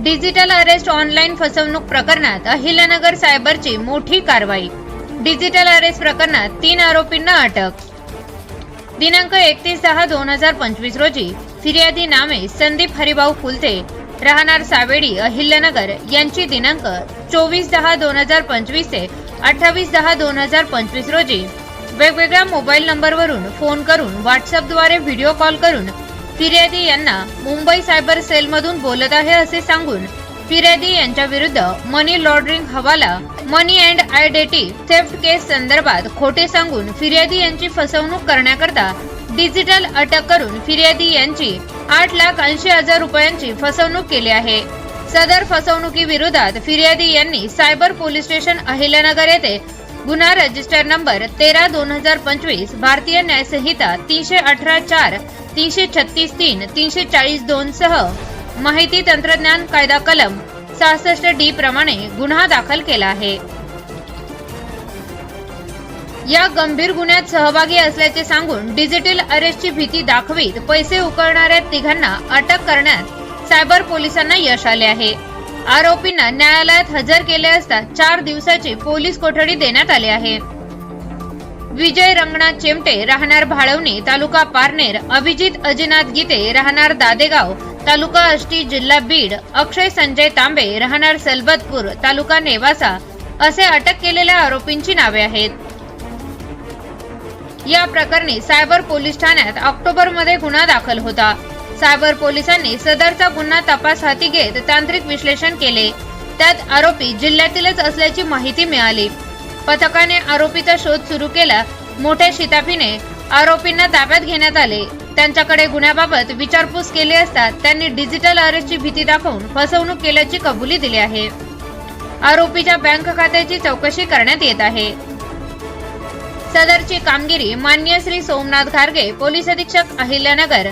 Digital arrest online फसवणूक प्रकरणात अहिल्यानगर सायबरची मोठी कारवाई। डिजिटल अरेस्ट प्रकरणात 3 आरोपींना अटक। दिनांक 31/10/2025 रोजी फिर्यादी नामे संदीप हरिभाऊ फुलते राहणार सावेडी अहिल्यानगर यांची दिनांक 24/10/2025 ते 28/10/2025 रोजी वेगवेगळ्या मोबाईल नंबरवरून फोन करून व्हॉट्सअपद्वारे व्हिडिओ कॉल करून फिर्यादी यांना मुंबई सायबर सेलमधून बोलत आहे असे सांगून फिर्यादी यांच्या विरुद्ध मनी लॉन्ड्रिंग हवाला मनी अँड आयडेंटिटी थेफ्ट केस संदर्भात खोटे सांगून फिर्यादी यांची फसवणूक करण्याकरता डिजिटल अटक करून फिर्यादी यांची 8,80,000 रुपयांची फसवणूक केली आहे। सदर फसवणुकीविरोधात फिर्यादी यांनी सायबर पोलीस स्टेशन अहिल्यानगर येथे गुन्हा रजिस्टर नंबर 13/2025 भारतीय न्याय संहिता 318(4), 336(3), 340(2) सह माहिती तंत्रज्ञान कायदा कलम 66D प्रमाणे गुन्हा दाखल केला आहे। या गंभीर गुन्ह्यात सहभागी असल्याचे सांगून डिजिटल अरेस्टची भीती दाखवीत पैसे उकळणाऱ्या तिघांना अटक करण्यात सायबर पोलिसांना यश आले आहे। आरोपींना न्यायालयात हजर केले असता 4 दिवसाची पोलीस कोठडी देण्यात आली आहे। विजय रंगनाथ चिमटे राहणार भाळवणी तालुका पारनेर, अभिजित अजिनाथ गीते राहणार दादेगाव तालुका आष्टी जिल्हा बीड, अक्षय संजय तांबे राहणार सलबतपूर तालुका नेवासा असे अटक केलेल्या आरोपींची नावे आहेत। या प्रकरणी सायबर पोलीस ठाण्यात ऑक्टोबरमध्ये गुन्हा दाखल होता। सायबर पोलिसांनी सदरचा गुन्हा तपास हाती घेत तांत्रिक विश्लेषण केले। त्यात आरोपी जिल्ह्यातीलच असल्याची माहिती मिळाली। पथकाने आरोपीचा शोध सुरू केला। मोठ्या शिताफीने आरोपींना ताब्यात घेण्यात आले। त्यांच्याकडे गुन्ह्याबाबत विचारपूस केली असता त्यांनी डिजिटल अरेस्टची भीती दाखवून फसवणूक केल्याची कबुली दिली आहे। आरोपीच्या बँक खात्याची चौकशी करण्यात येत आहे। सदरची कामगिरी माननीय श्री सोमनाथ घारगे पोलीस अधीक्षक अहिल्यानगर,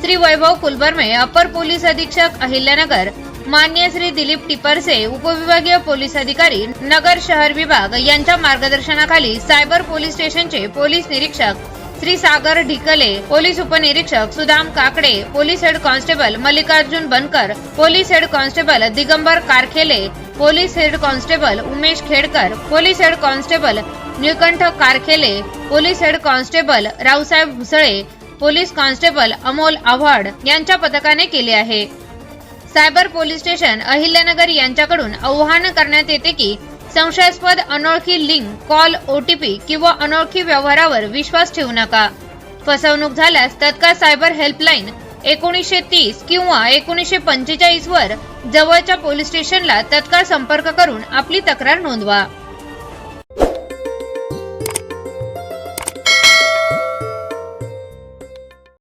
श्री वैभव कुलबर्मे अपर पोलीस अधीक्षक अहिल्यानगर, माननीय श्री दिलीप टिपरसे उपविभागीय पोलीस अधिकारी नगर शहर विभाग यांच्या मार्गदर्शनाखाली सायबर पोलीस स्टेशनचे पोलीस निरीक्षक श्री सागर ढिकले, पोलीस उपनिरीक्षक Sudam Kakade, police head constable Mallikarjun Bankar, police head constable Digambar Karkhele, police head constable Umesh Khedkar, police head constable Nilkanth Karkhele, police head constable Raosaheb Bhusale, police constable Amol Awhad यांच्या पथकाने केले आहे। सायबर पोलीस स्टेशन अहिल्यानगर यांच्याकडून आवाहन करण्यात येते की संशयास्पद अनोळखी लिंक, कॉल, OTP किंवा अनोळखी व्यवहारावर विश्वास ठेवू नका। फसवणूक झाल्यास तत्काळ सायबर हेल्पलाईन 1930 किंवा 1945 वर जवळच्या पोलीस स्टेशनला तत्काळ संपर्क करून आपली तक्रार नोंदवा।